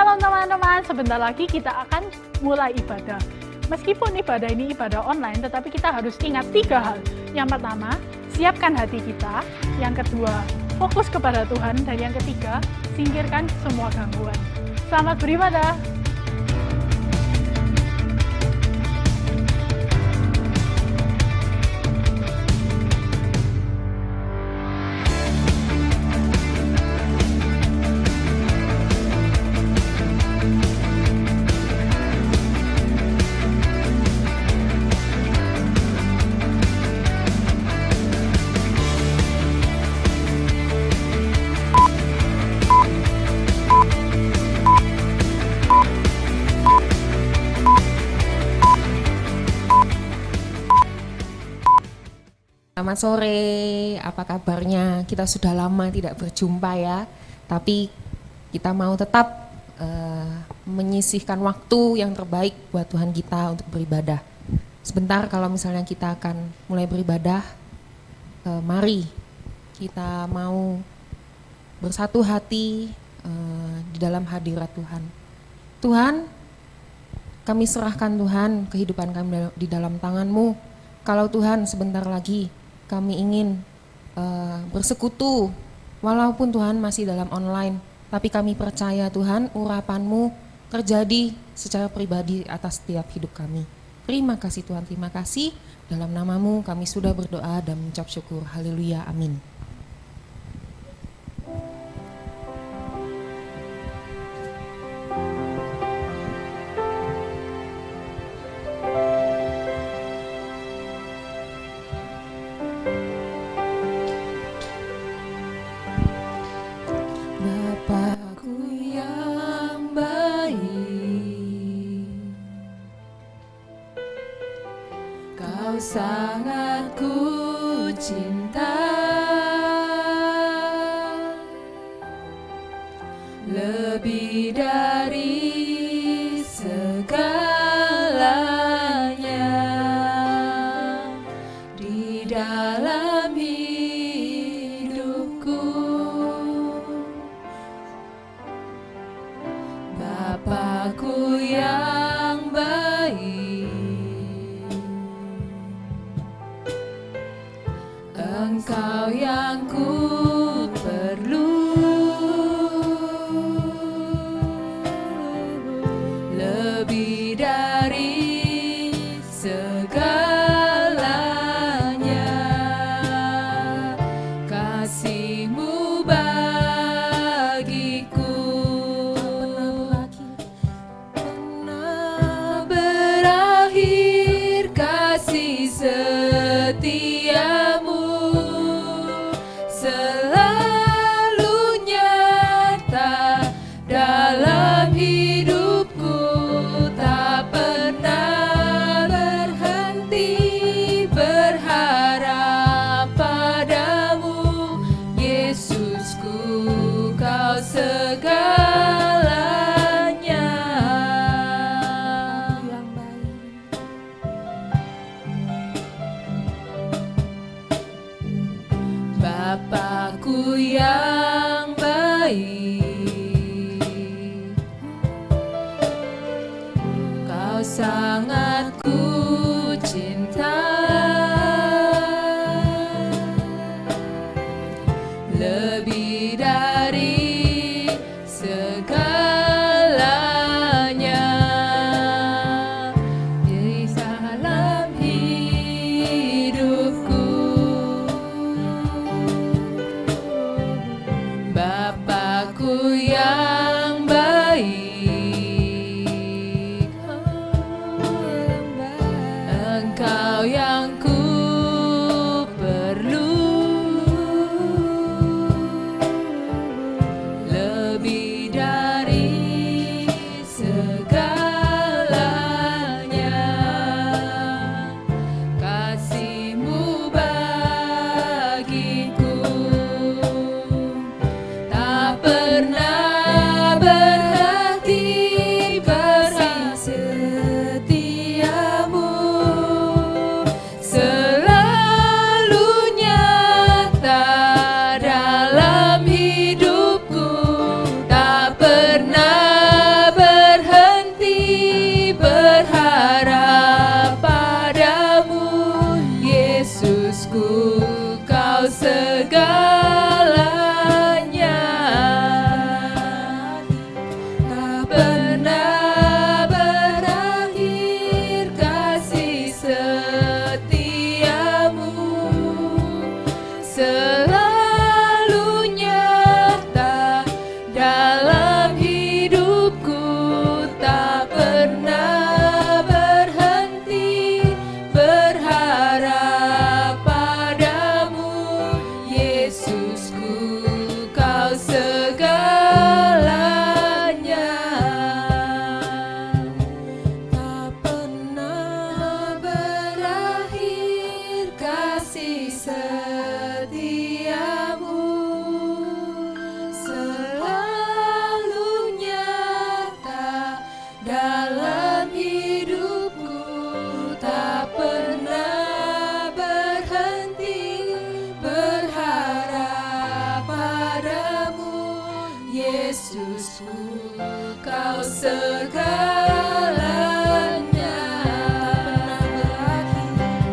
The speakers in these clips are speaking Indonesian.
Shalom teman-teman, sebentar lagi kita akan mulai ibadah. Meskipun ibadah ini ibadah online, tetapi kita harus ingat 3 hal. Yang pertama, siapkan hati kita. Yang kedua, fokus kepada Tuhan. Dan yang ketiga, singkirkan semua gangguan. Selamat beribadah. Selamat sore, apa kabarnya? Kita sudah lama tidak berjumpa ya, tapi kita mau tetap menyisihkan waktu yang terbaik buat Tuhan kita untuk beribadah. Sebentar kalau misalnya kita akan mulai beribadah, mari kita mau bersatu hati di dalam hadirat Tuhan. Tuhan, kami serahkan Tuhan kehidupan kami di dalam tangan-Mu. Kalau Tuhan sebentar lagi kami ingin bersekutu, walaupun Tuhan masih dalam online, tapi kami percaya Tuhan urapan-Mu terjadi secara pribadi atas setiap hidup kami. Terima kasih Tuhan, terima kasih. Dalam nama-Mu kami sudah berdoa dan mengucap syukur. Haleluya, amin. Sangat ku cinta, lebih dari segalanya di dalam hidupku. Bapakku yang baik, Engkau yang ku perlu, lebih dari segalanya. Kasih-Mu bagiku pernah berakhir, kasih setia-Mu selalu nyata dalam hidupku, tak pernah berhenti berharap padamu, Yesusku, Kau segalanya. Yang baik, Bapakku yang baik, Kau sangat ku cinta, lebih dari segalanya di dalam hidupku. Bapakku yang baik, Engkau yang ku perlu, segalanya. Tak pernah berakhir kasih setiamu, selalu nyata dalam hidupku. Tak pernah berhenti berharap padamu, Yesusku, kau segalanya. Tak pernah berakhir kasih setiamu, selalu nyata dalam hidupku. Tak pernah berhenti berharap padamu, Yesusku, kau segalanya.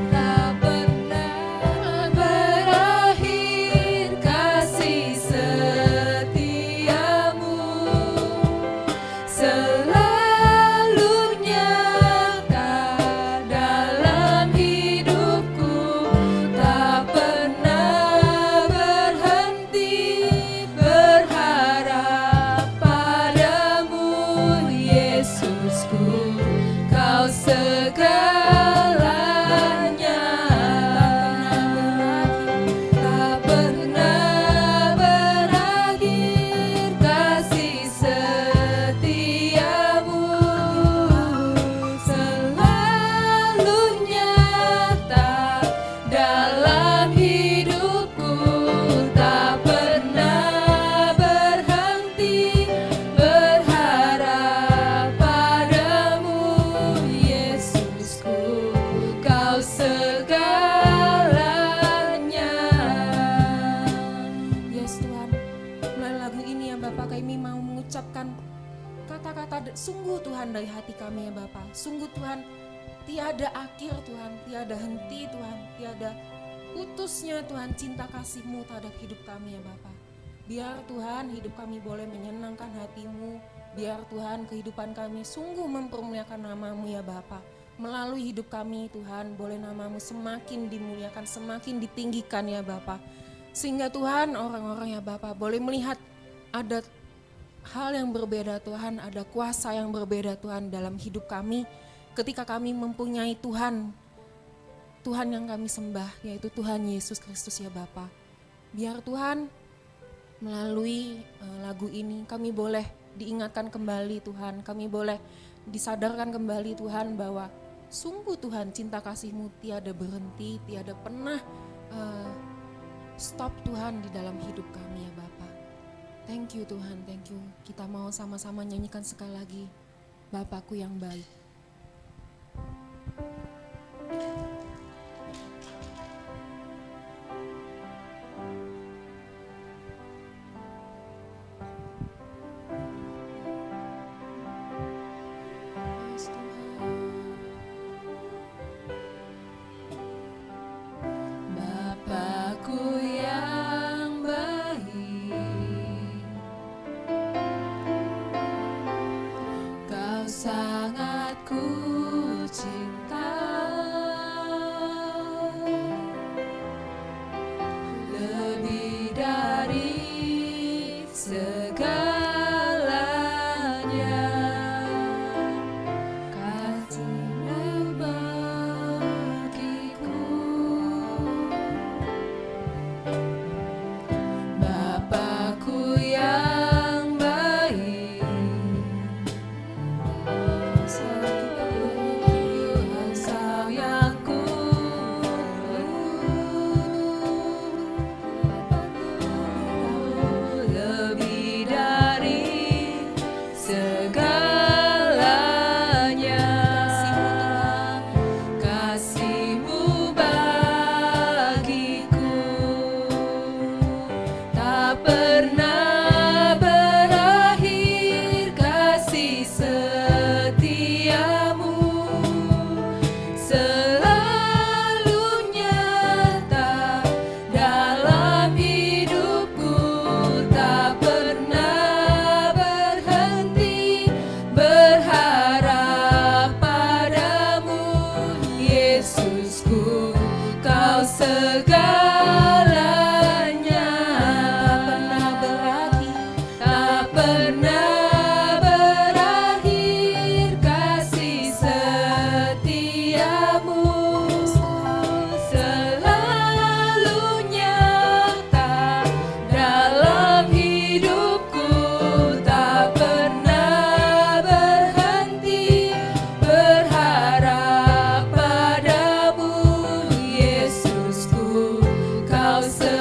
Tak pernah berakhir kasih setiamu, selalu nyata dalam hidupku. Tak pernah berhenti berharap padamu, Yesusku, kau segalanya. Tak pernah berakhir kasih setiamu, selalu nyata dalam hidupku. Tak pernah berhenti berharap padamu, Yesusku, kau segalanya. Yes Tuhan, melalui lagu ini ya Bapak, kami mau mengucapkan kata-kata sungguh Tuhan dari hati kami ya Bapak. Sungguh Tuhan, tiada akhir Tuhan, tiada henti Tuhan, tiada putusnya Tuhan cinta kasih-Mu terhadap hidup kami ya Bapak. Biar Tuhan hidup kami boleh menyenangkan hati-Mu, biar Tuhan kehidupan kami sungguh mempermuliakan nama-Mu ya Bapak. Melalui hidup kami Tuhan, boleh nama-Mu semakin dimuliakan, semakin ditinggikan ya Bapak. Sehingga Tuhan orang-orang ya Bapak boleh melihat ada hal yang berbeda Tuhan, ada kuasa yang berbeda Tuhan dalam hidup kami ketika kami mempunyai Tuhan yang kami sembah, yaitu Tuhan Yesus Kristus ya Bapa. Biar Tuhan melalui lagu ini kami boleh diingatkan kembali Tuhan, kami boleh disadarkan kembali Tuhan bahwa sungguh Tuhan cinta kasih-Mu tiada berhenti, tiada pernah stop Tuhan di dalam hidup kami ya Bapa. Thank you Tuhan, thank you. Kita mau sama-sama nyanyikan sekali lagi, Bapakku yang baik. Bapakku yang baik, Kau sangat ku cinta, lebih dari segalanya. Kasih-Mu bagiku, Bapakku yang baik, Engkau yang ku lebih dari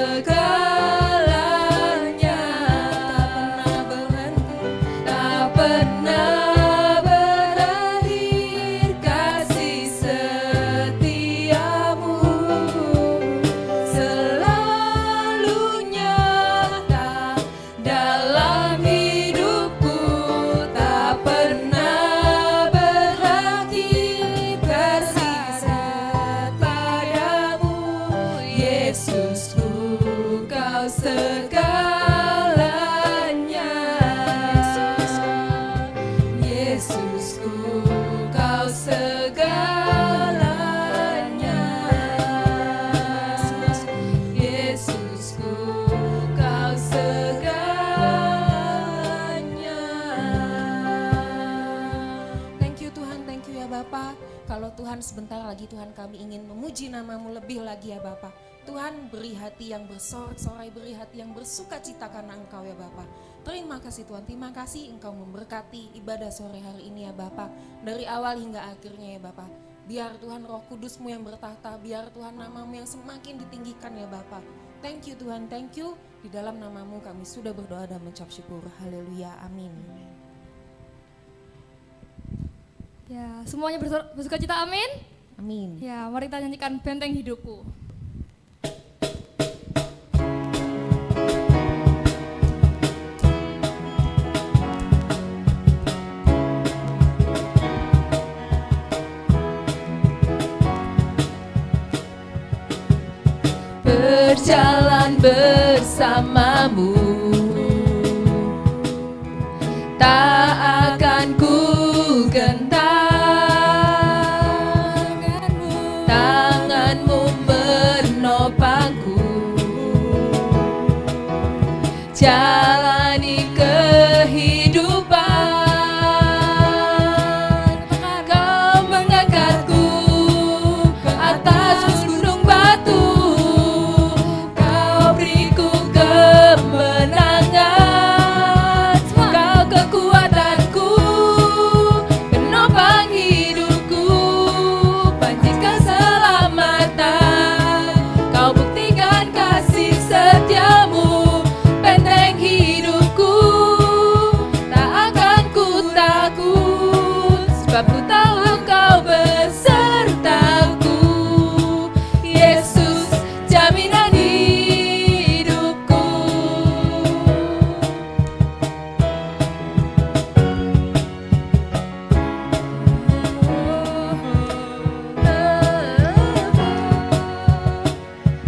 segalanya. Tak pernah berakhir kasih setiamu, selalu nyata dalam hidupku. Tak pernah berakhir kasih padamu, Yesusku, kau segalanya. Yesusku, kau segalanya. Yesusku, kau segalanya. Thank you Tuhan, thank you ya Bapa. Kalau Tuhan sebentar lagi Tuhan kami ingin memuji namamu lebih lagi ya Bapa. Tuhan beri hati yang bersorak-sorai, beri hati yang bersuka cita karena Engkau ya Bapa. Terima kasih Tuhan, terima kasih Engkau memberkati ibadah sore hari ini ya Bapa. Dari awal hingga akhirnya ya Bapa. Biar Tuhan Roh Kudus-Mu yang bertahta, biar Tuhan namamu yang semakin ditinggikan ya Bapa. Thank you Tuhan, thank you. Di dalam namamu kami sudah berdoa dan mengucap syukur. Haleluya, amin. Ya, semuanya bersuka cita, amin. Amin. Ya, mari kita nyanyikan Benteng Hidupku. Berjalan bersamamu, tak akan ku gentar. Tanganmu menopangku, jalani kehidupan. Kau mengangkatku ke atas gunung batu, kau beriku kemenangan. Kau kekuatanku, penopang hidupku, banci keselamatan. Kau buktikan kasih setiamu, benteng hidupku. Tak akan ku takut, sebab ku tahu kau besertaku. Yesus, jaminan hidupku.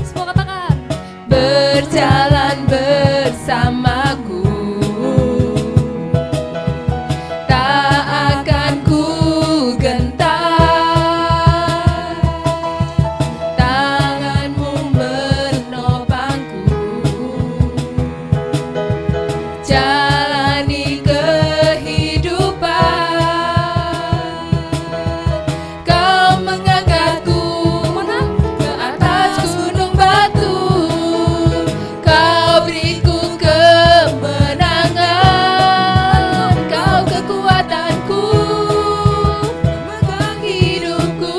Semua katakan. Berjalan bersamaku, tak akan ku gentar. Tanganmu menopangku, jalani kehidupan. Kau mengangkatku ke atas gunung batu, kau beriku kemenangan. Kau kekuatanku, pemegang hidupku,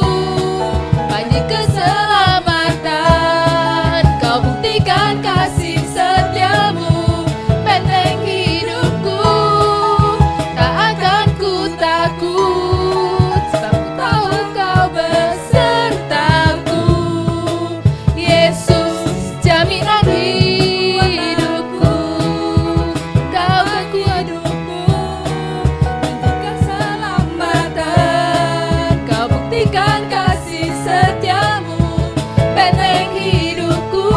banyak keselamatan. Kau buktikan kasih setiamu, benteng hidupku. Tak akan ku takut, sebab ku tahu kau besertaku. Yesus, jaminan hidupku. Kau kekuatanku, banci keselamatan. Kau buktikan kasih setiamu, benteng hidupku.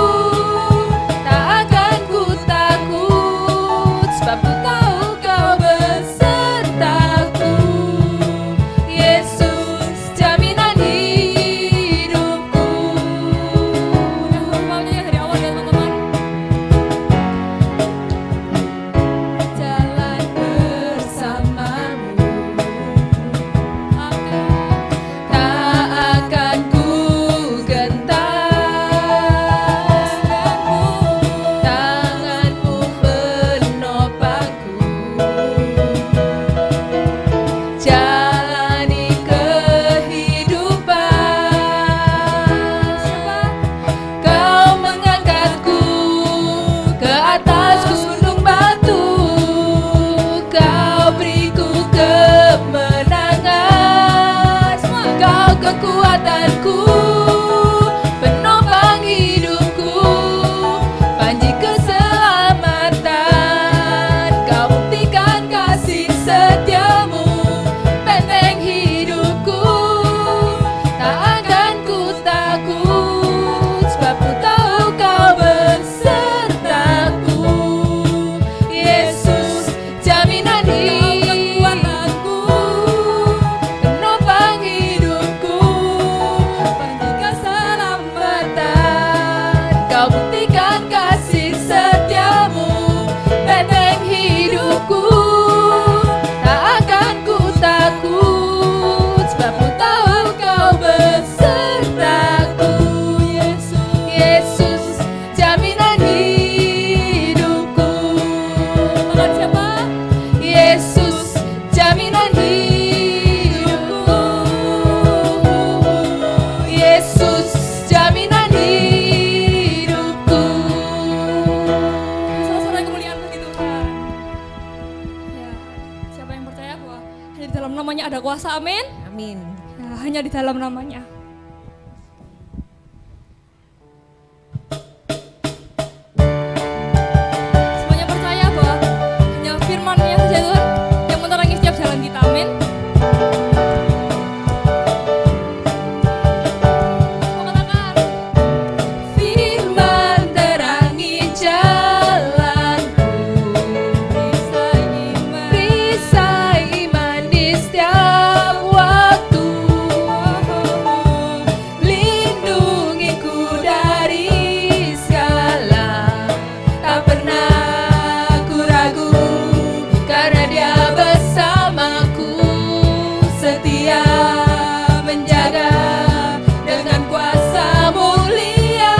kuasa, amin. Amin. Ya, hanya di dalam namanya. Semuanya percaya bahwa hanya firman-Nya saja Tuhan yang menerangi setiap jalan kita, amin. Mau katakan, Firman terangi jalanku, perisai iman di setiap waktu, lindungiku dari segala, tak pernah ku ragu, karena Dia bersamaku, setia menjaga dengan kuasa mulia.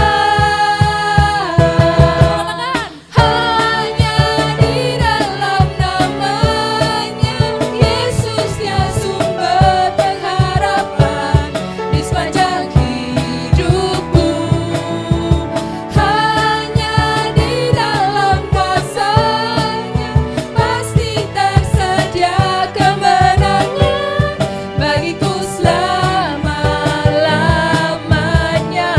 Hanya di dalam namanya Yesus, Dia sumber pengharapan di sepanjang hidupku. Hanya di dalam kuasa-Nya pasti tersedia kemenangan bagiku selama-lamanya.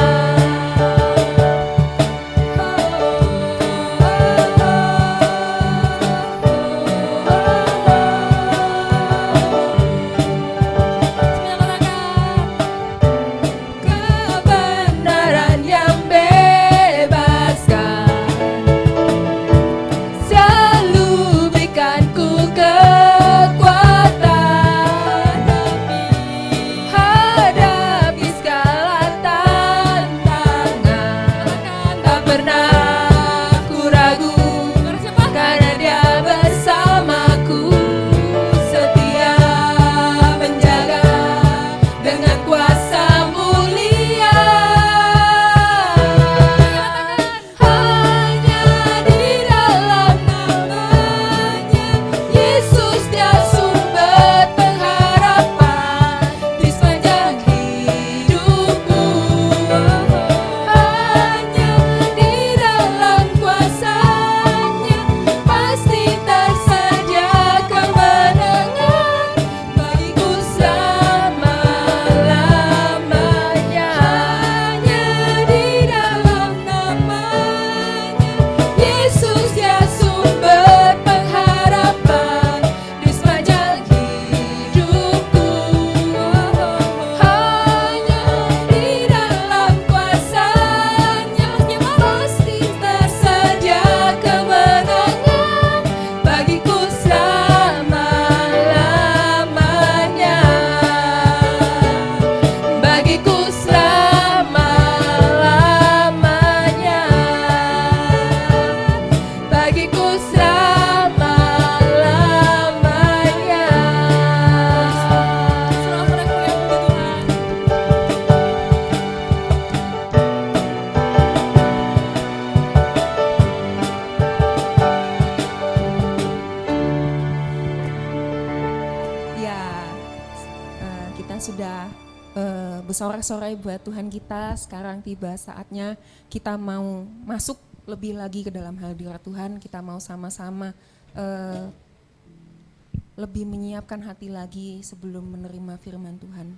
Kebenaran yang bebaskan selalu berikanku kekuatan hadapi segala tantangan. Tak pernah ku ragu, karena Dia bersamaku, setia menjaga dengan kuasa mulia. Hanya di dalam namanya Yesus, Dia sumber pengharapan di sepanjang hidupku. Hanya di dalam kuasa-Nya pasti tersedia kemenangan bagiku selama-lamanya. Hanya di dalam namanya Yesus, Dia sumber pengharapan di sepanjang hidupku. Hanya di dalam kuasa-Nya pasti tersedia kemenangan bagiku selama-lamanya. Bagiku selama-lamanya. Bagiku selama-lamanya. Saudara-saudaraku yang puji Tuhan, Ya, kita sudah bersorak-sorai buat Tuhan kita. Sekarang tiba saatnya kita mau masuk lebih lagi ke dalam hadirat Tuhan. Kita mau sama-sama lebih menyiapkan hati lagi sebelum menerima firman Tuhan.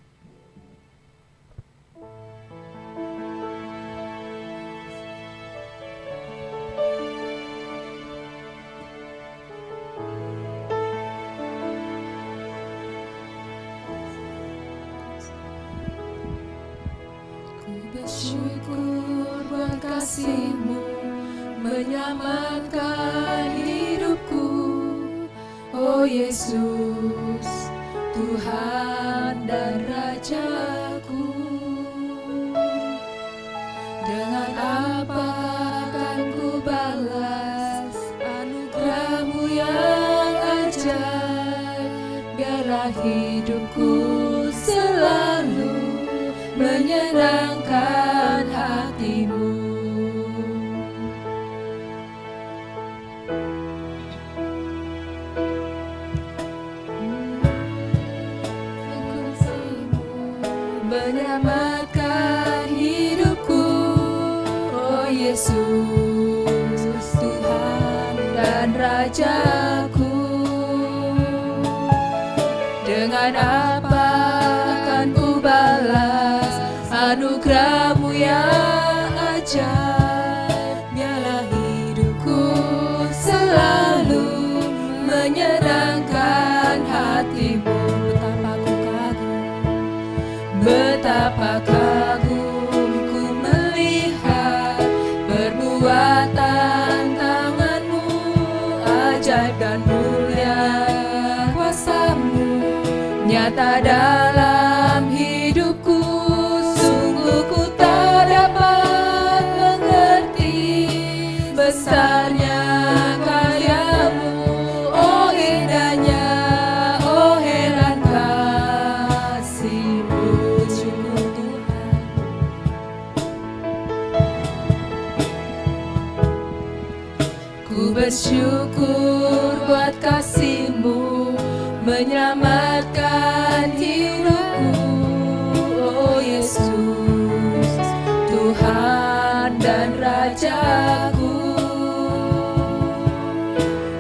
Ku bersyukur buat kasih-Mu menyelamatkan hidupku, oh Yesus, Tuhan dan Rajaku. Dengan apa akan ku balas anugerah-Mu yang ajaib? Biarlah hidupku selalu menyenangkan hati-Mu. Menyelamatkan hidupku, oh Yesus, Tuhan dan Rajaku. Dengan apa menyenangkan hatimu. Betapa kagum ku melihat perbuatan tanganmu, ajaib dan mulia kuasamu nyata dalam hidupku. Sungguh ku tak dapat mengerti besarnya karyamu, oh indahnya, oh heran kasih-Mu. Syukur Tuhan. Ku bersyukur buat kasih-Mu menyelamatkan hidupku, oh Yesus, Tuhan dan Rajaku.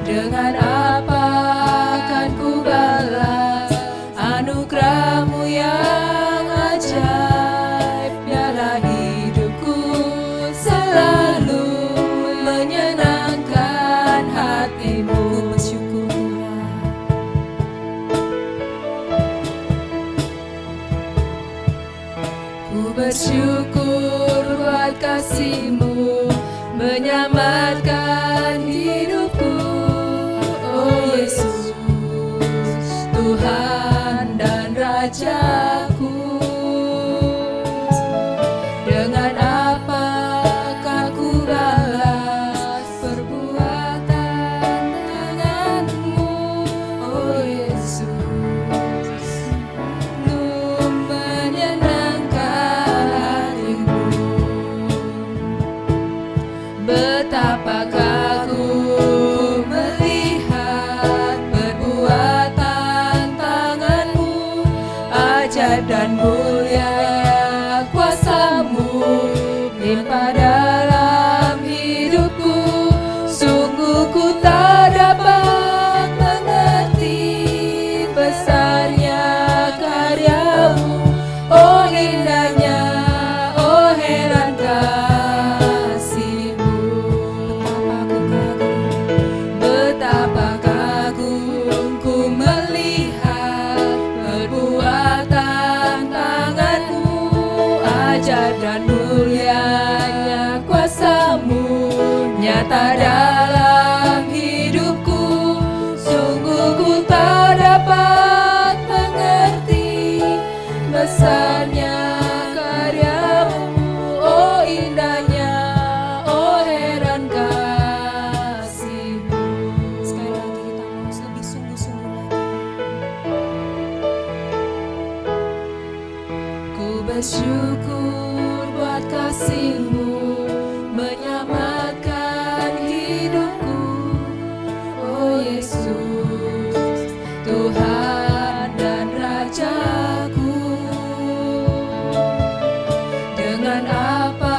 Dengan apa akan ku balas anugerah-Mu yang ajaib? Biarlah hidupku selalu menyenangkan hati-Mu. Bersyukur Tuhan. Ku bersyukur buat kasih-Mu menyelamatkan hidupku, oh Yesus, Tuhan dan Rajaku. Dengan apa akan ku balas perbuatan tangan-Mu, oh Yesus, untuk menyenangkan hati-Mu. Betapa kagum melihat perbuatan tangan-Mu, ajaib dan mulia kuasa-Mu limpah dalam hidupku. Sungguh ku tak dapat mengerti besarnya karya-Mu, oh indahnya, oh heran kasih-Mu. Betapa kagum ku melihat perbuatan tangan-Mu, ajaib dan mulianya kuasa-Mu nyata dalam hidupku. Sungguh ku tak dapat mengerti besarnya karya-Mu, oh indahnya, oh heran kasih-Mu. Sekali lagi kita mau lebih sungguh-sungguh lagi. Ku bersyukur buat kasih-Mu menyelamatkan hidupku, oh Yesus, Tuhan dan Rajaku. Dengan apa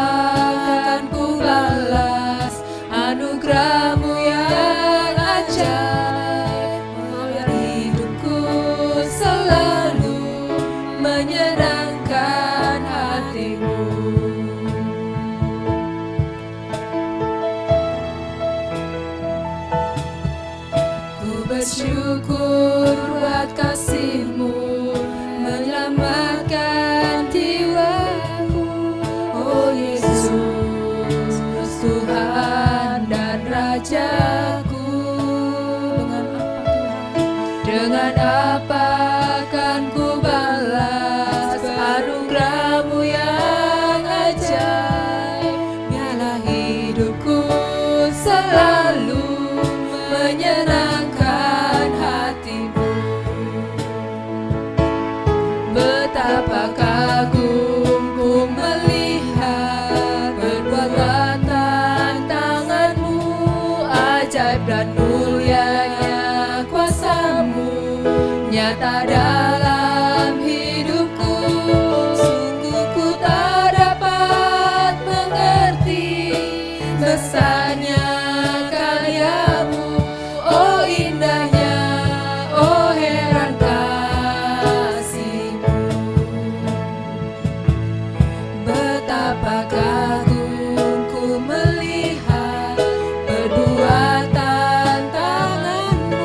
akan ku balas anugerah-Mu yang ajaib? Biar hidupku selalu menyenangkan hati-Mu. Ku bersyukur buat kasih-Mu menyelamatkan jiwaku, oh Yesus, Tuhan dan Rajaku. Dengan apa akan ku balas anugerah-Mu yang ajaib? Biarlah hidupku selalu menyenangkan hati-Mu. Betapa kagum ku melihat perbuatan tangan-Mu, ajaib dan mulianya kuasa-Mu nyata dalam hidupku. Sungguh ku tak dapat mengerti besarnya karya-Mu, oh indahnya, oh heran kasih-Mu. Betapa kagum ku melihat perbuatan tangan-Mu,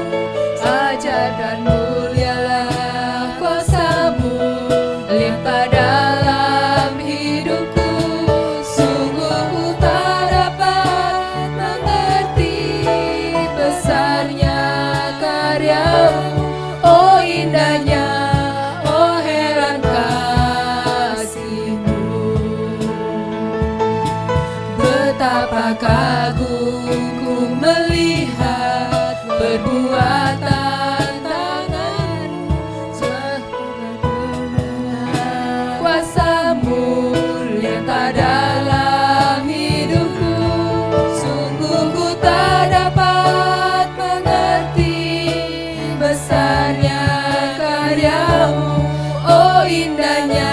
melihat perbuatan tangan-Mu, kuasa-Mu limpah dalam hidupku. Sungguh ku tak dapat mengerti besarnya karya-Mu. Oh indahnya,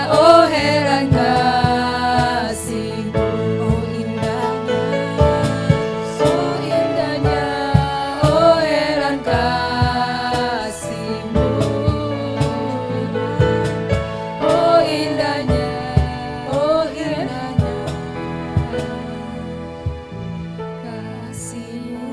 oh heran kasih-Mu. Oh indahnya, oh indahnya, oh heran kasih-Mu. Oh indahnya, oh indahnya kasih-Mu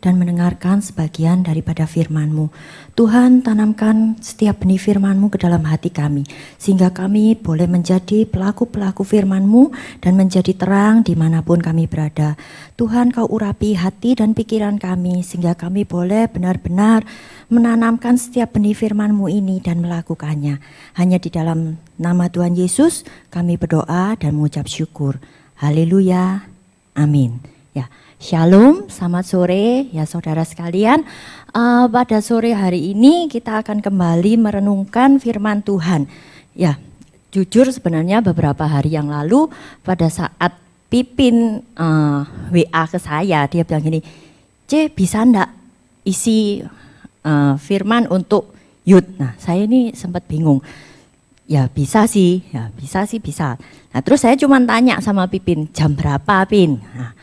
dan mendengarkan sebagian daripada firman-Mu. Tuhan, tanamkan setiap benih firman-Mu ke dalam hati kami, sehingga kami boleh menjadi pelaku-pelaku firman-Mu dan menjadi terang dimanapun kami berada. Tuhan, Kau urapi hati dan pikiran kami, sehingga kami boleh benar-benar menanamkan setiap benih firman-Mu ini dan melakukannya. Hanya di dalam nama Tuhan Yesus kami berdoa dan mengucap syukur. Haleluya, amin. Ya, Shalom, selamat sore ya saudara sekalian. Pada sore hari ini kita akan kembali merenungkan firman Tuhan. Ya, jujur sebenarnya beberapa hari yang lalu pada saat Pipin WA ke saya, dia bilang gini, C bisa ndak isi firman untuk youth. Nah, saya ini sempat bingung. Ya bisa sih, bisa. Nah, terus saya cuma tanya sama Pipin, jam berapa Pin? Nah,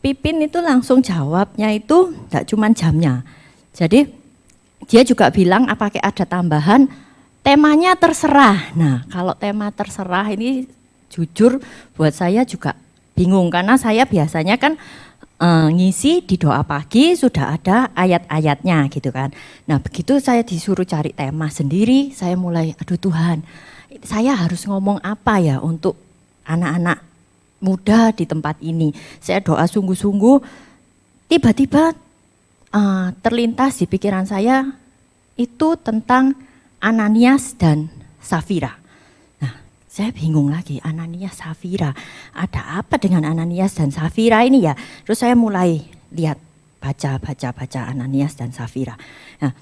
Pipin itu langsung jawabnya itu enggak cuma jamnya. Jadi dia juga bilang apakah ada tambahan, temanya terserah. Nah, kalau tema terserah ini jujur buat saya juga bingung, karena saya biasanya kan ngisi di doa pagi sudah ada ayat-ayatnya gitu kan. Nah, begitu saya disuruh cari tema sendiri, saya mulai aduh Tuhan, saya harus ngomong apa ya untuk anak-anak muda di tempat ini. Saya doa sungguh-sungguh, tiba-tiba terlintas di pikiran saya itu tentang Ananias dan Safira. Nah, saya bingung lagi, Ananias, Safira, ada apa dengan Ananias dan Safira ini ya? Terus saya mulai lihat, baca Ananias dan Safira. Nah,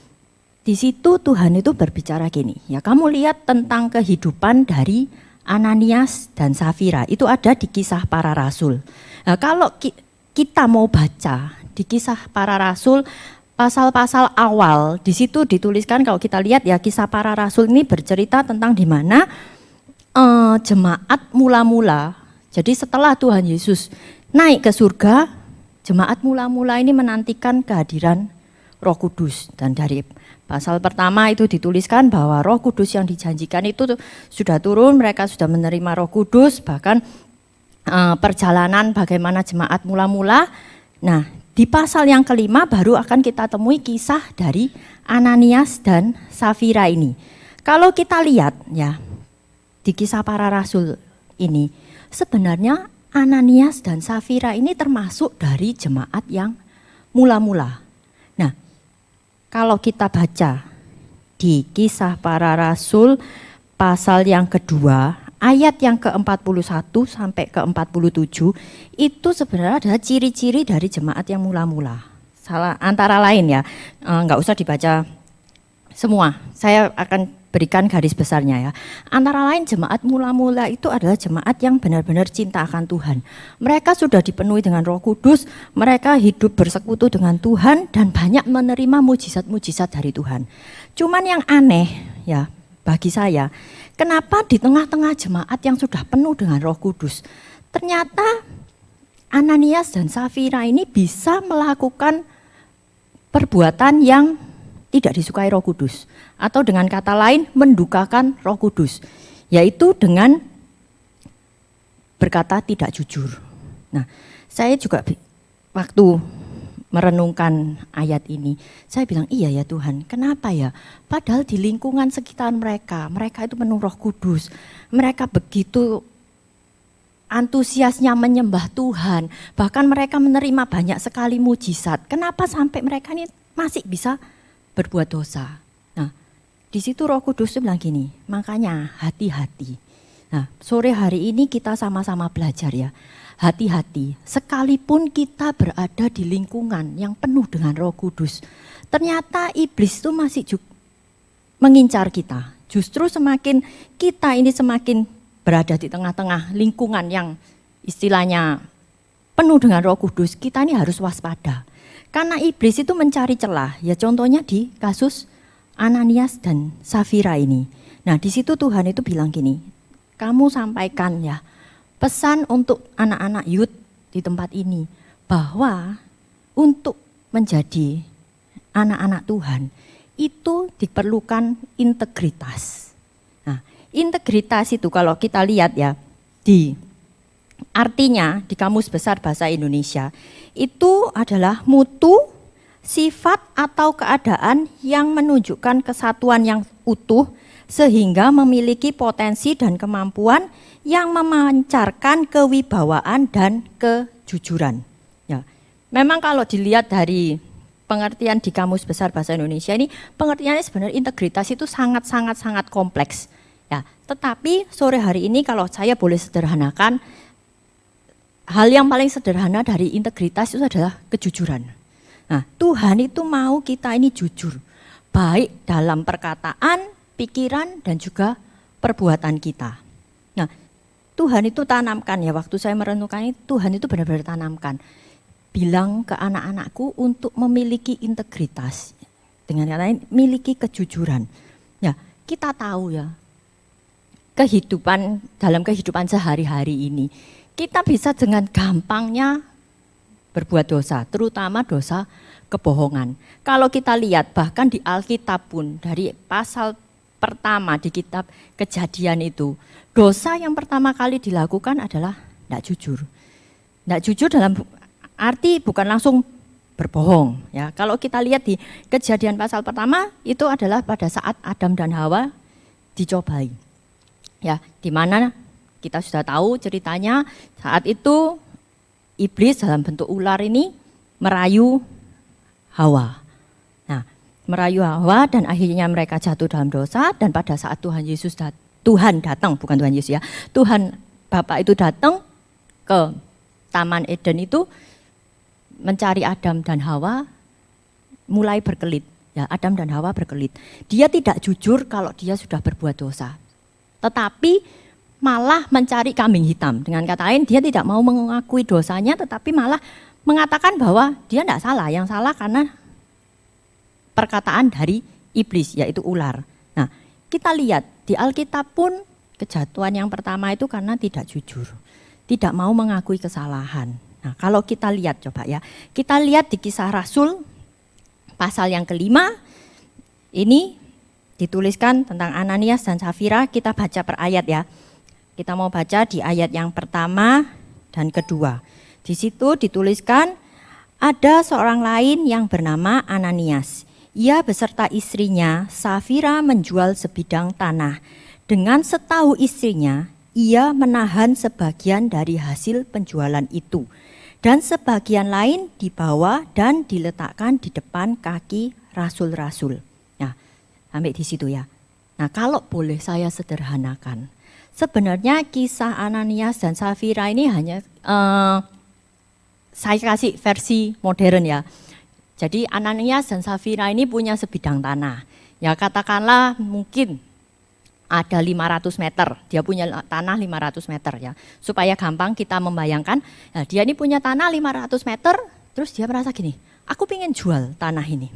di situ Tuhan itu berbicara gini, ya kamu lihat tentang kehidupan dari Ananias dan Safira, itu ada di Kisah Para Rasul. Nah, kalau kita mau baca di Kisah Para Rasul, pasal-pasal awal, di situ dituliskan kalau kita lihat ya Kisah Para Rasul ini bercerita tentang di mana jemaat mula-mula, jadi setelah Tuhan Yesus naik ke surga, jemaat mula-mula ini menantikan kehadiran Roh Kudus. Dan dari pasal pertama itu dituliskan bahwa Roh Kudus yang dijanjikan itu sudah turun, mereka sudah menerima Roh Kudus, bahkan perjalanan bagaimana jemaat mula-mula. Nah, di pasal yang kelima baru akan kita temui kisah dari Ananias dan Safira ini. Kalau kita lihat ya di Kisah Para Rasul ini, sebenarnya Ananias dan Safira ini termasuk dari jemaat yang mula-mula. Nah, kalau kita baca di Kisah Para Rasul pasal yang kedua, ayat yang ke-41 sampai ke-47, itu sebenarnya adalah ciri-ciri dari jemaat yang mula-mula. Antara lain ya, enggak usah dibaca semua, saya akan berikan garis besarnya ya. Antara lain jemaat mula-mula itu adalah jemaat yang benar-benar cinta akan Tuhan. Mereka sudah dipenuhi dengan Roh Kudus, mereka hidup bersekutu dengan Tuhan dan banyak menerima mujizat-mujizat dari Tuhan. Cuman yang aneh ya bagi saya, kenapa di tengah-tengah jemaat yang sudah penuh dengan Roh Kudus, ternyata Ananias dan Safira ini bisa melakukan perbuatan yang tidak disukai Roh Kudus, atau dengan kata lain mendukakan Roh Kudus, yaitu dengan berkata tidak jujur. Nah, saya juga waktu merenungkan ayat ini, saya bilang iya ya Tuhan, kenapa ya? Padahal di lingkungan sekitar mereka itu penuh Roh Kudus, mereka begitu antusiasnya menyembah Tuhan, bahkan mereka menerima banyak sekali mujizat. Kenapa sampai mereka ini masih bisa berbuat dosa? Nah, di situ Roh Kudus bilang gini, makanya hati-hati. Nah, sore hari ini kita sama-sama belajar ya. Hati-hati, sekalipun kita berada di lingkungan yang penuh dengan Roh Kudus, ternyata iblis itu masih mengincar kita. Justru semakin kita ini semakin berada di tengah-tengah lingkungan yang istilahnya penuh dengan Roh Kudus, kita ini harus waspada. Karena iblis itu mencari celah, ya contohnya di kasus Ananias dan Safira ini. Nah, di situ Tuhan itu bilang gini, kamu sampaikan ya pesan untuk anak-anak youth di tempat ini bahwa untuk menjadi anak-anak Tuhan itu diperlukan integritas. Nah, integritas itu kalau kita lihat ya artinya di Kamus Besar Bahasa Indonesia itu adalah mutu, sifat atau keadaan yang menunjukkan kesatuan yang utuh sehingga memiliki potensi dan kemampuan yang memancarkan kewibawaan dan kejujuran. Ya, memang kalau dilihat dari pengertian di Kamus Besar Bahasa Indonesia ini, pengertiannya sebenarnya integritas itu sangat kompleks. Ya, tetapi sore hari ini kalau saya boleh sederhanakan, hal yang paling sederhana dari integritas itu adalah kejujuran. Nah, Tuhan itu mau kita ini jujur, baik dalam perkataan, pikiran, dan juga perbuatan kita. Nah, Tuhan itu tanamkan ya, waktu saya merenungkan ini, Tuhan itu benar-benar tanamkan. Bilang ke anak-anakku untuk memiliki integritas. Dengan kata lain, miliki kejujuran. Ya, kita tahu ya, dalam kehidupan sehari-hari ini, kita bisa dengan gampangnya berbuat dosa, terutama dosa kebohongan. Kalau kita lihat bahkan di Alkitab pun dari pasal pertama di kitab Kejadian itu, dosa yang pertama kali dilakukan adalah tidak jujur. Tidak jujur dalam arti bukan langsung berbohong. Ya, kalau kita lihat di Kejadian pasal pertama itu adalah pada saat Adam dan Hawa dicobai. Ya, di mana kita sudah tahu ceritanya saat itu iblis dalam bentuk ular ini merayu Hawa. Nah, merayu Hawa dan akhirnya mereka jatuh dalam dosa, dan pada saat Tuhan datang, bukan Tuhan Yesus ya, Tuhan Bapa itu datang ke Taman Eden itu mencari Adam dan Hawa, mulai berkelit. Ya, Adam dan Hawa berkelit. Dia tidak jujur kalau dia sudah berbuat dosa, tetapi malah mencari kambing hitam. Dengan kata lain, dia tidak mau mengakui dosanya, tetapi malah mengatakan bahwa dia tidak salah. Yang salah karena perkataan dari iblis, yaitu ular. Nah, kita lihat di Alkitab pun kejatuhan yang pertama itu karena tidak jujur, tidak mau mengakui kesalahan. Nah, kalau kita lihat coba ya, kita lihat di Kisah Rasul pasal yang ke-5, ini dituliskan tentang Ananias dan Safira. Kita baca per ayat ya. Kita mau baca di ayat yang pertama dan kedua. Di situ dituliskan, ada seorang lain yang bernama Ananias. Ia beserta istrinya Safira menjual sebidang tanah. Dengan setahu istrinya, ia menahan sebagian dari hasil penjualan itu, dan sebagian lain dibawa dan diletakkan di depan kaki rasul-rasul. Nah, sampai di situ ya. Nah, kalau boleh saya sederhanakan, sebenarnya kisah Ananias dan Safira ini hanya saya kasih versi modern ya. Jadi Ananias dan Safira ini punya sebidang tanah. Ya katakanlah mungkin ada 500 meter, dia punya tanah 500 meter ya. Supaya gampang kita membayangkan, nah dia ini punya tanah 500 meter, terus dia merasa gini, aku pengen jual tanah ini.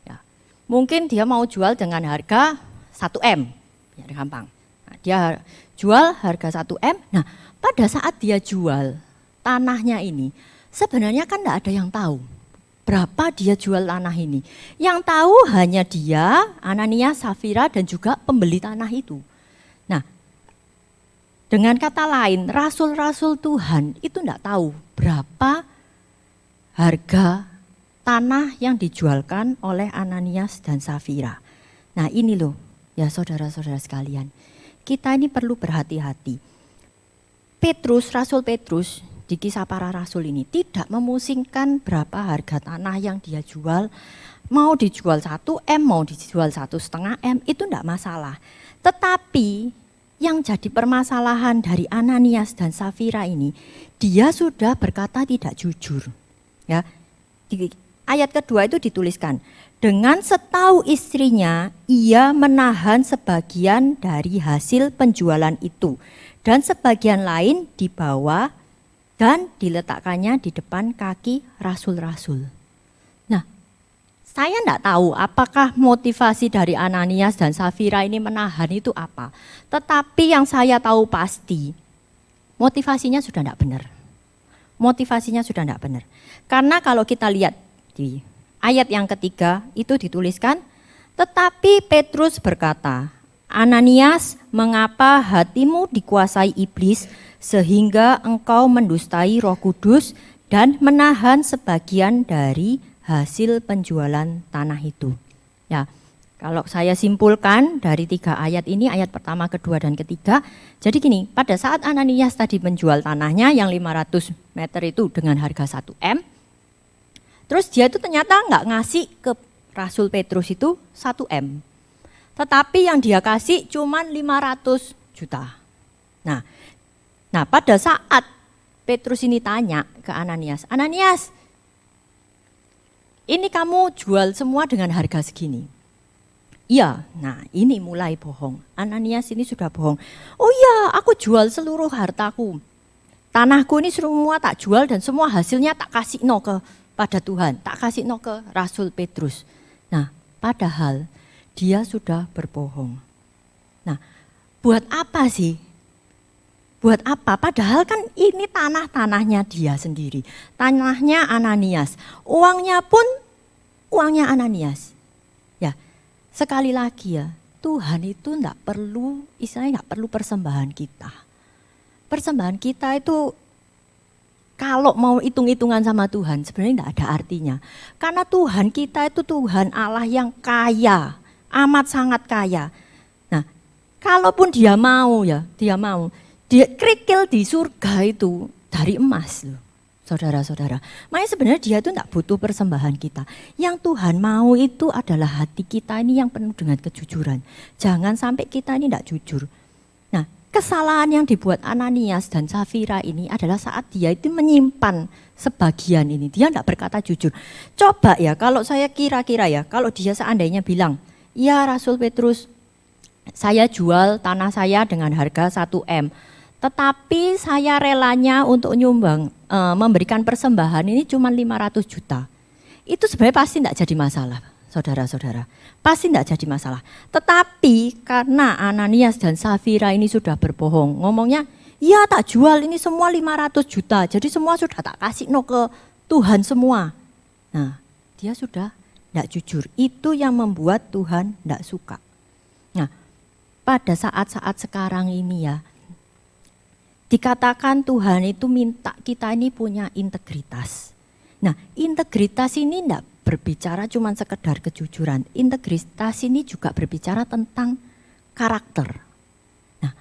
Ya, mungkin dia mau jual dengan harga 1M, ya gampang. Nah, dia jual harga 1M, nah pada saat dia jual tanahnya ini, sebenarnya kan tidak ada yang tahu berapa dia jual tanah ini. Yang tahu hanya dia, Ananias, Safira, dan juga pembeli tanah itu. Nah, dengan kata lain, rasul-rasul Tuhan itu tidak tahu berapa harga tanah yang dijualkan oleh Ananias dan Safira. Nah ini loh, ya saudara-saudara sekalian, kita ini perlu berhati-hati. Petrus, Rasul Petrus, di Kisah Para Rasul ini tidak memusingkan berapa harga tanah yang dia jual, mau dijual 1M, mau dijual 1,5M, itu tidak masalah. Tetapi yang jadi permasalahan dari Ananias dan Safira ini, dia sudah berkata tidak jujur. Ya, di ayat kedua itu dituliskan, dengan setahu istrinya, ia menahan sebagian dari hasil penjualan itu, dan sebagian lain dibawa dan diletakkannya di depan kaki rasul-rasul. Nah, saya tidak tahu apakah motivasi dari Ananias dan Safira ini menahan itu apa. Tetapi yang saya tahu pasti, motivasinya sudah tidak benar. Motivasinya sudah tidak benar. Karena kalau kita lihat di ayat yang ketiga itu dituliskan, tetapi Petrus berkata, Ananias, mengapa hatimu dikuasai iblis sehingga engkau mendustai Roh Kudus dan menahan sebagian dari hasil penjualan tanah itu. Ya, kalau saya simpulkan dari 3 ayat ini, ayat pertama, kedua, dan ketiga, jadi gini, pada saat Ananias tadi menjual tanahnya yang 500 meter itu dengan harga 1 M, terus dia itu ternyata nggak ngasih ke Rasul Petrus itu 1 M. Tetapi yang dia kasih cuma 500 juta. Nah, pada saat Petrus ini tanya ke Ananias, Ananias, ini kamu jual semua dengan harga segini. Iya, nah ini mulai bohong. Ananias ini sudah bohong. Oh iya, aku jual seluruh hartaku. Tanahku ini semua tak jual dan semua hasilnya tak kasih kepada Tuhan. Tak kasih ke Rasul Petrus. Nah, padahal dia sudah berbohong. Nah, buat apa sih? Buat apa? Padahal kan ini tanahnya dia sendiri. Tanahnya Ananias. Uangnya pun uangnya Ananias. Ya, sekali lagi ya, Tuhan itu enggak perlu, istilahnya enggak perlu persembahan kita. Persembahan kita itu kalau mau hitung-hitungan sama Tuhan sebenarnya enggak ada artinya. Karena Tuhan kita itu Tuhan Allah yang kaya, amat sangat kaya. Nah, kalaupun dia mau, dia kerikil di surga itu dari emas loh, saudara-saudara. Makanya sebenarnya dia itu tidak butuh persembahan kita. Yang Tuhan mau itu adalah hati kita ini yang penuh dengan kejujuran. Jangan sampai kita ini tidak jujur. Nah, kesalahan yang dibuat Ananias dan Safira ini adalah saat dia itu menyimpan sebagian ini. Dia tidak berkata jujur. Coba ya, kalau saya kira-kira ya, kalau dia seandainya bilang, ya Rasul Petrus, saya jual tanah saya dengan harga 1 M. Tetapi saya relanya untuk nyumbang, memberikan persembahan ini cuma 500 juta. Itu sebenarnya pasti tidak jadi masalah, saudara-saudara. Pasti tidak jadi masalah. Tetapi karena Ananias dan Safira ini sudah berbohong, ngomongnya, ya tak jual ini semua 500 juta, jadi semua sudah tak kasih ke Tuhan semua. Nah, dia sudah tidak jujur. Itu yang membuat Tuhan tidak suka. Nah, pada saat-saat sekarang ini ya, dikatakan Tuhan itu minta kita ini punya integritas. Nah, integritas ini tidak berbicara cuma sekedar kejujuran. Integritas ini juga berbicara tentang karakter. Nah,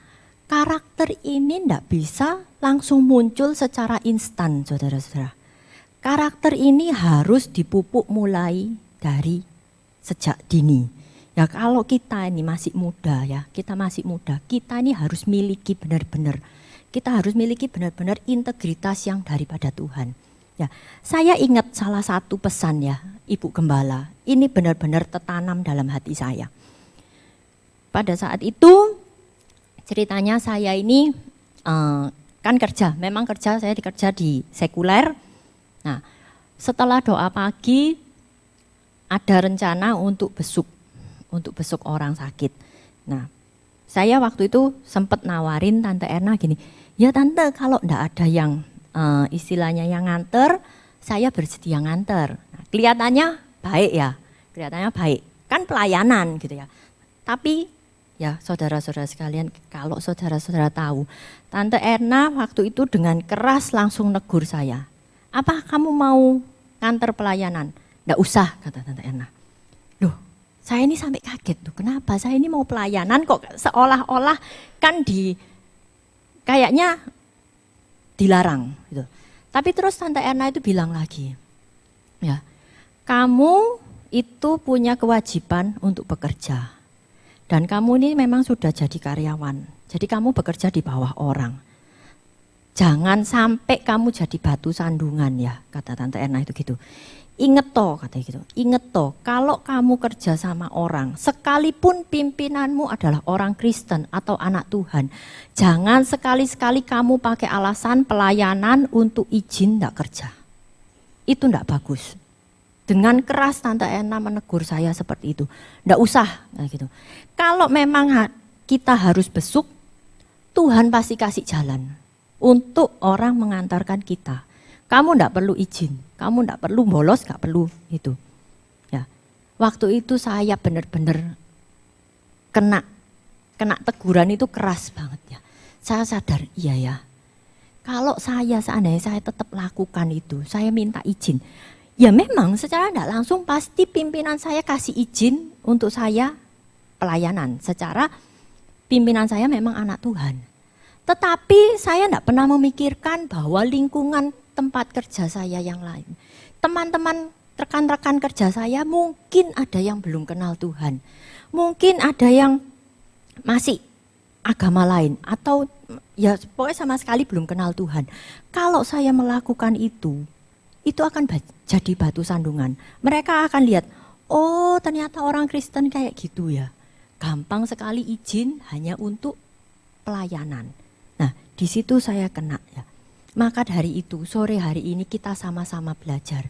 karakter ini tidak bisa langsung muncul secara instan, saudara-saudara. Karakter ini harus dipupuk mulai dari sejak dini. Ya, kalau kita ini masih muda ya, kita ini harus miliki benar-benar. Kita harus miliki benar-benar integritas yang daripada Tuhan. Ya, saya ingat salah satu pesan ya, Ibu Gembala. Ini benar-benar tertanam dalam hati saya. Pada saat itu ceritanya saya ini kan kerja, memang saya dikerja di sekuler. Nah, setelah doa pagi ada rencana untuk besuk orang sakit. Nah, saya waktu itu sempat nawarin Tante Erna gini, ya Tante kalau enggak ada yang istilahnya yang nganter, saya bersedia nganter. Nah, kelihatannya baik, kan pelayanan gitu ya. Tapi ya saudara-saudara sekalian, kalau saudara-saudara tahu, Tante Erna waktu itu dengan keras langsung negur saya. Apa kamu mau nganter pelayanan? Enggak usah, kata Tante Erna. Loh, saya ini sampai kaget tuh, kenapa saya ini mau pelayanan kok seolah-olah kan kayaknya dilarang gitu. Tapi terus Tante Erna itu bilang lagi, ya kamu itu punya kewajiban untuk bekerja. Dan kamu ini memang sudah jadi karyawan. Jadi kamu bekerja di bawah orang. Jangan sampai kamu jadi batu sandungan ya, kata Tante Erna itu gitu. Inget toh, katanya gitu. Inget toh, kalau kamu kerja sama orang, sekalipun pimpinanmu adalah orang Kristen atau anak Tuhan, jangan sekali-sekali kamu pakai alasan pelayanan untuk izin tidak kerja. Itu tidak bagus. Dengan keras Tante Erna menegur saya seperti itu. Tidak usah, gitu. Kalau memang kita harus besuk, Tuhan pasti kasih jalan untuk orang mengantarkan kita. Kamu tidak perlu izin, kamu tidak perlu bolos, nggak perlu itu. Ya, waktu itu saya benar-benar kena teguran itu keras banget ya. Saya sadar, iya ya. Kalau seandainya saya tetap lakukan itu, saya minta izin. Ya memang secara tidak langsung pasti pimpinan saya kasih izin untuk saya pelayanan. Secara pimpinan saya memang anak Tuhan. Tetapi saya tidak pernah memikirkan bahwa lingkungan tempat kerja saya yang lain. Teman-teman, rekan-rekan kerja saya mungkin ada yang belum kenal Tuhan. Mungkin ada yang masih agama lain atau ya pokoknya sama sekali belum kenal Tuhan. Kalau saya melakukan itu akan jadi batu sandungan. Mereka akan lihat, oh ternyata orang Kristen kayak gitu ya. Gampang sekali izin hanya untuk pelayanan. Nah, di situ saya kena ya. Maka dari itu, sore hari ini kita sama-sama belajar.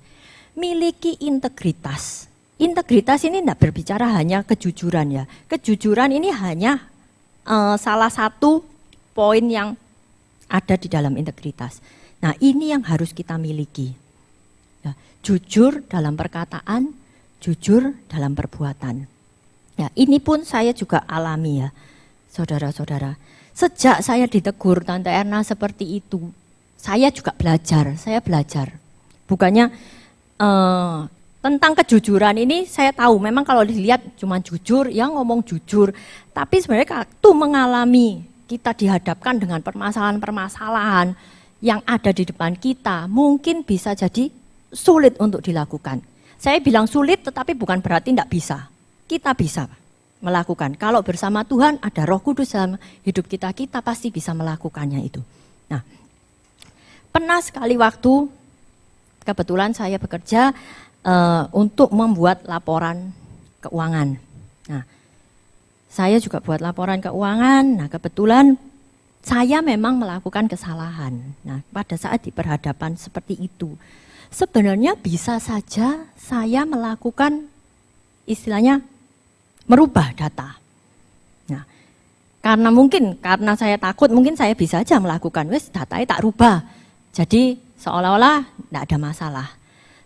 Miliki integritas. Integritas ini tidak berbicara hanya kejujuran ya. Kejujuran ini hanya salah satu poin yang ada di dalam integritas. Nah, ini yang harus kita miliki. Ya, jujur dalam perkataan, jujur dalam perbuatan. Ya, ini pun saya juga alami ya, saudara-saudara. Sejak saya ditegur Tante Erna seperti itu, saya juga belajar, Bukannya tentang kejujuran ini saya tahu, memang kalau dilihat cuma jujur, ya ngomong jujur. Tapi sebenarnya waktu mengalami kita dihadapkan dengan permasalahan-permasalahan yang ada di depan kita, mungkin bisa jadi sulit untuk dilakukan. Saya bilang sulit tetapi bukan berarti tidak bisa. Kita bisa melakukan. Kalau bersama Tuhan ada Roh Kudus dalam hidup kita, kita pasti bisa melakukannya itu. Nah, pernah sekali waktu kebetulan saya bekerja untuk membuat laporan keuangan. Nah, saya juga buat laporan keuangan. Nah, kebetulan saya memang melakukan kesalahan. Nah, pada saat di perhadapan seperti itu, sebenarnya bisa saja saya melakukan istilahnya merubah data. Nah, karena saya takut, mungkin saya bisa aja melakukan, wes datanya tak rubah. Jadi seolah-olah tidak ada masalah.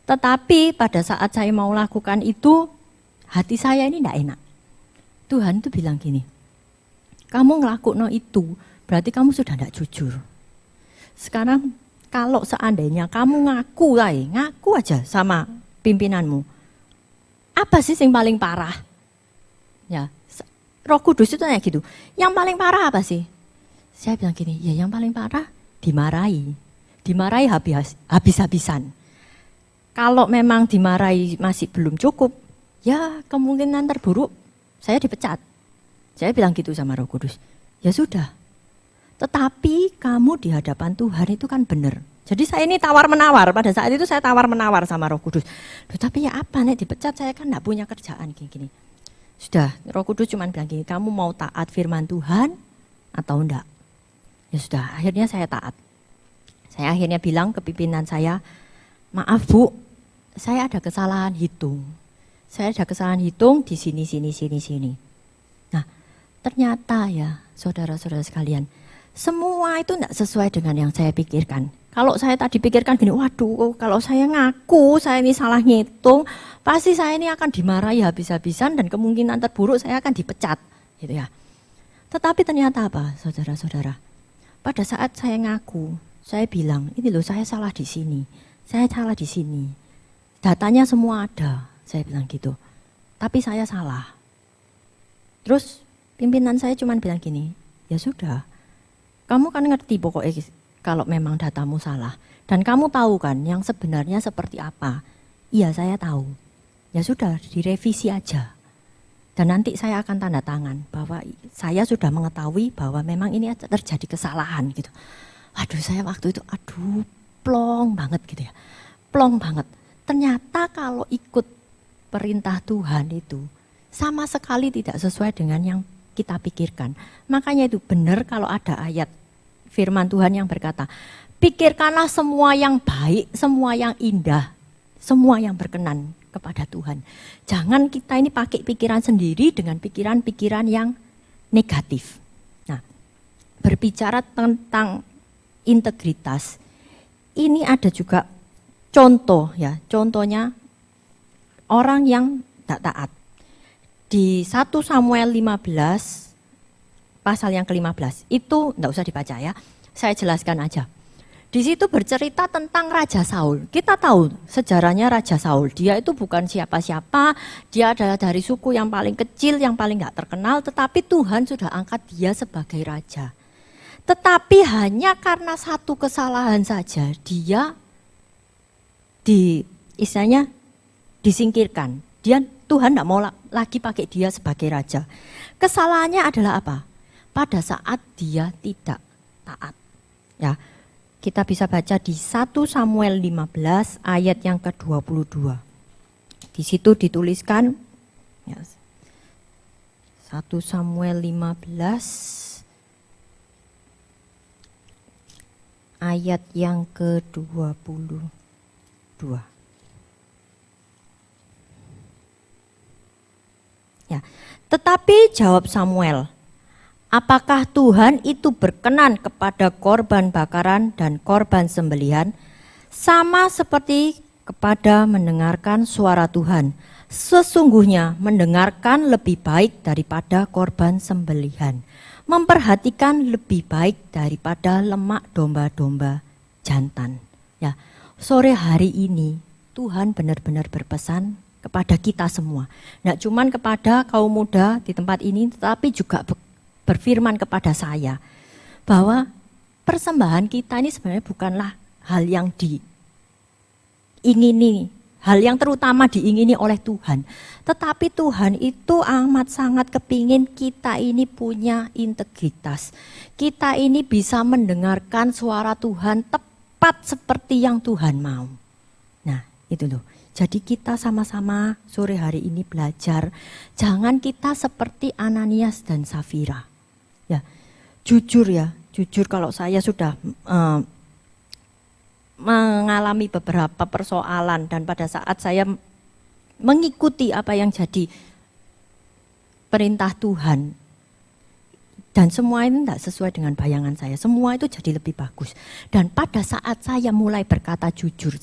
Tetapi pada saat saya mau lakukan itu, hati saya ini tidak enak. Tuhan itu bilang gini, kamu ngelakuin itu, berarti kamu sudah tidak jujur. Sekarang kalau seandainya kamu ngaku aja sama pimpinanmu, apa sih yang paling parah? Ya, Roh Kudus itu kayak gitu. Yang paling parah apa sih? Saya bilang gini, ya yang paling parah dimarahi habis-habisan. Kalau memang dimarahi masih belum cukup, ya kemungkinan terburuk saya dipecat. Saya bilang gitu sama Roh Kudus. Ya sudah. Tetapi kamu di hadapan Tuhan itu kan benar. Jadi saya ini tawar-menawar, pada saat itu saya tawar-menawar sama Roh Kudus. Tapi ya apa nih dipecat, saya kan enggak punya kerjaan gini. Sudah, Roh Kudus cuma bilang gini, kamu mau taat firman Tuhan atau enggak? Ya sudah, akhirnya saya taat. Saya akhirnya bilang ke pimpinan saya, maaf Bu, saya ada kesalahan hitung. Saya ada kesalahan hitung di sini. Nah, ternyata ya saudara-saudara sekalian, semua itu enggak sesuai dengan yang saya pikirkan. Kalau saya tadi pikirkan gini, waduh kalau saya ngaku saya ini salah ngitung, pasti saya ini akan dimarahi habis-habisan dan kemungkinan terburuk saya akan dipecat, gitu ya. Tetapi ternyata apa, saudara-saudara? Pada saat saya ngaku, saya bilang, ini loh saya salah di sini, datanya semua ada, saya bilang gitu. Tapi saya salah. Terus pimpinan saya cuma bilang gini, ya sudah, kamu kan ngerti pokoknya kalau memang datamu salah. Dan kamu tahu kan yang sebenarnya seperti apa. Iya saya tahu. Ya sudah direvisi aja. Dan nanti saya akan tanda tangan bahwa saya sudah mengetahui bahwa memang ini terjadi kesalahan gitu. Aduh, saya waktu itu plong banget gitu ya. Plong banget. Ternyata kalau ikut perintah Tuhan itu sama sekali tidak sesuai dengan yang kita pikirkan. Makanya itu benar kalau ada ayat firman Tuhan yang berkata, pikirkanlah semua yang baik, semua yang indah, semua yang berkenan kepada Tuhan. Jangan kita ini pakai pikiran sendiri dengan pikiran-pikiran yang negatif. Nah, berbicara tentang integritas, ini ada juga contoh ya, contohnya orang yang tak taat. Di 1 Samuel 15, pasal yang ke-15, itu enggak usah dibaca ya, saya jelaskan aja. Di situ bercerita tentang Raja Saul. Kita tahu sejarahnya Raja Saul. Dia itu bukan siapa-siapa, dia adalah dari suku yang paling kecil, yang paling gak terkenal, tetapi Tuhan sudah angkat dia sebagai raja. Tetapi hanya karena satu kesalahan saja, dia istilahnya disingkirkan. Tuhan gak mau lagi pakai dia sebagai raja. Kesalahannya adalah apa? Pada saat dia tidak taat. Ya. Kita bisa baca di 1 Samuel 15 ayat yang ke-22. Di situ dituliskan ya, 1 Samuel 15 ayat yang ke-22. Ya, tetapi jawab Samuel, apakah Tuhan itu berkenan kepada korban bakaran dan korban sembelihan, sama seperti kepada mendengarkan suara Tuhan? Sesungguhnya mendengarkan lebih baik daripada korban sembelihan, memperhatikan lebih baik daripada lemak domba-domba jantan. Ya, sore hari ini Tuhan benar-benar berpesan kepada kita semua. Tidak cuma kepada kaum muda di tempat ini, tetapi juga berfirman kepada saya bahwa persembahan kita ini sebenarnya bukanlah hal yang diingini, hal yang terutama diingini oleh Tuhan. Tetapi Tuhan itu amat sangat kepingin kita ini punya integritas. Kita ini bisa mendengarkan suara Tuhan tepat seperti yang Tuhan mau. Nah, itu loh. Jadi kita sama-sama sore hari ini belajar, jangan kita seperti Ananias dan Safira. Ya, jujur kalau saya sudah mengalami beberapa persoalan dan pada saat saya mengikuti apa yang jadi perintah Tuhan dan semua ini tidak sesuai dengan bayangan saya, semua itu jadi lebih bagus. Dan pada saat saya mulai berkata jujur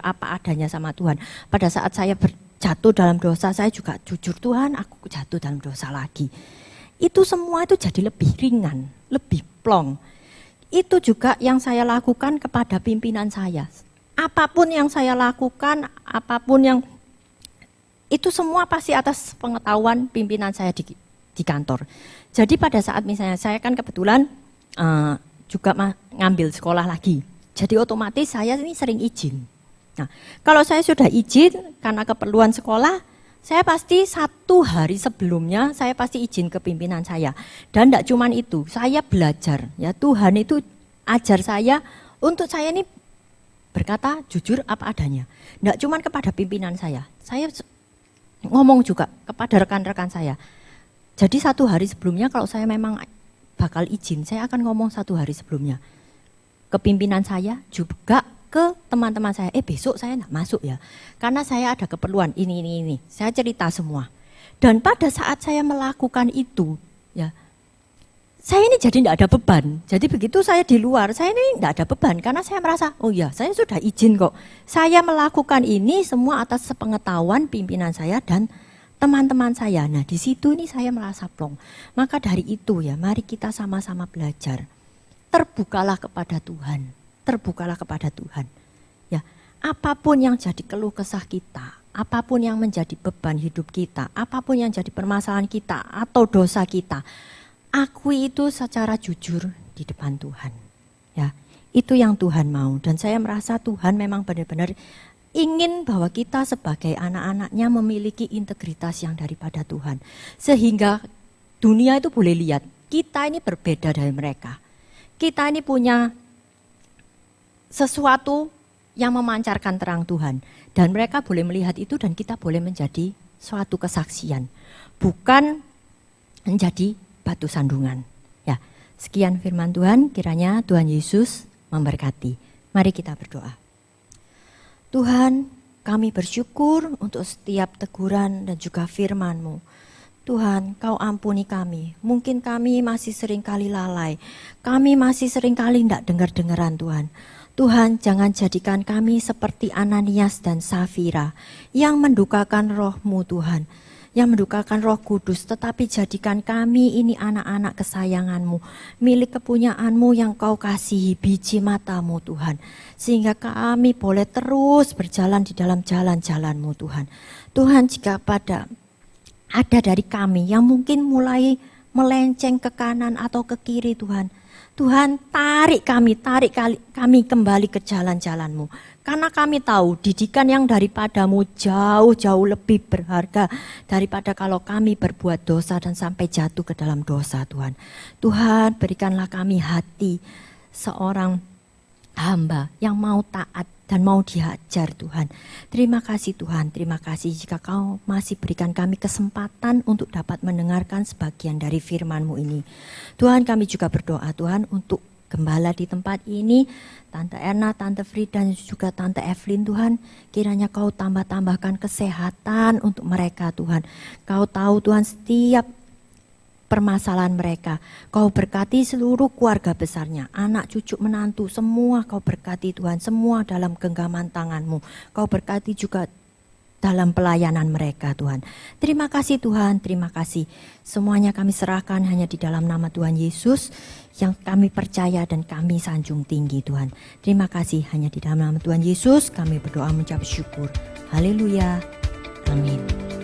apa adanya sama Tuhan. Pada saat saya jatuh dalam dosa, saya juga jujur, Tuhan aku jatuh dalam dosa lagi. Itu semua itu jadi lebih ringan, lebih plong. Itu juga yang saya lakukan kepada pimpinan saya. Apapun yang saya lakukan, apapun yang itu semua pasti atas pengetahuan pimpinan saya di kantor. Jadi pada saat misalnya saya kan kebetulan juga ngambil sekolah lagi. Jadi otomatis saya ini sering izin. Nah, kalau saya sudah izin karena keperluan sekolah, saya pasti 1 hari sebelumnya saya pasti izin ke pimpinan saya. Dan tidak cuma itu, saya belajar. Ya Tuhan itu ajar saya untuk saya ini berkata jujur apa adanya. Tidak cuma kepada pimpinan saya ngomong juga kepada rekan-rekan saya. Jadi 1 hari sebelumnya kalau saya memang bakal izin, saya akan ngomong 1 hari sebelumnya. Ke pimpinan saya juga ke teman-teman saya, besok saya enggak masuk ya, karena saya ada keperluan ini. Saya cerita semua. Dan pada saat saya melakukan itu, ya, saya ini jadi enggak ada beban. Jadi begitu saya di luar, saya ini enggak ada beban, karena saya merasa, oh ya saya sudah izin kok. Saya melakukan ini semua atas sepengetahuan pimpinan saya dan teman-teman saya. Nah di situ ini saya merasa plong. Maka dari itu ya, mari kita sama-sama belajar. Terbukalah kepada Tuhan. Terbukalah kepada Tuhan. Ya, apapun yang jadi keluh kesah kita, apapun yang menjadi beban hidup kita, apapun yang jadi permasalahan kita atau dosa kita, akui itu secara jujur di depan Tuhan. Ya, itu yang Tuhan mau dan saya merasa Tuhan memang benar-benar ingin bahwa kita sebagai anak-anaknya memiliki integritas yang daripada Tuhan. Sehingga dunia itu boleh lihat, kita ini berbeda dari mereka. Kita ini punya sesuatu yang memancarkan terang Tuhan. Dan mereka boleh melihat itu dan kita boleh menjadi suatu kesaksian. Bukan menjadi batu sandungan. Ya, sekian firman Tuhan, kiranya Tuhan Yesus memberkati. Mari kita berdoa. Tuhan, kami bersyukur untuk setiap teguran dan juga firman-Mu. Tuhan, Kau ampuni kami. Mungkin kami masih sering kali lalai. Kami masih sering kali tidak dengar-dengaran Tuhan. Tuhan, jangan jadikan kami seperti Ananias dan Safira yang mendukakan roh-Mu Tuhan, yang mendukakan Roh Kudus, tetapi jadikan kami ini anak-anak kesayangan-Mu, milik kepunyaan-Mu yang Kau kasihi, biji mata-Mu Tuhan, sehingga kami boleh terus berjalan di dalam jalan-jalan-Mu Tuhan. Tuhan, jika ada dari kami yang mungkin mulai melenceng ke kanan atau ke kiri Tuhan, Tuhan tarik kami kembali ke jalan-jalan-Mu. Karena kami tahu didikan yang daripada-Mu jauh-jauh lebih berharga daripada kalau kami berbuat dosa dan sampai jatuh ke dalam dosa Tuhan. Tuhan, berikanlah kami hati seorang hamba yang mau taat dan mau diajar Tuhan. Terima kasih Tuhan, terima kasih jika Kau masih berikan kami kesempatan untuk dapat mendengarkan sebagian dari firman-Mu ini. Tuhan, kami juga berdoa Tuhan untuk gembala di tempat ini, Tante Erna, Tante Frida dan juga Tante Evelyn Tuhan. Kiranya Kau tambahkan kesehatan untuk mereka Tuhan. Kau tahu Tuhan setiap permasalahan mereka. Kau berkati seluruh keluarga besarnya, anak, cucu, menantu, semua Kau berkati Tuhan, semua dalam genggaman tangan-Mu. Kau berkati juga dalam pelayanan mereka Tuhan. Terima kasih Tuhan, terima kasih. Semuanya kami serahkan hanya di dalam nama Tuhan Yesus yang kami percaya dan kami sanjung tinggi Tuhan. Terima kasih, hanya di dalam nama Tuhan Yesus kami berdoa mengucap syukur. Haleluya. Amin.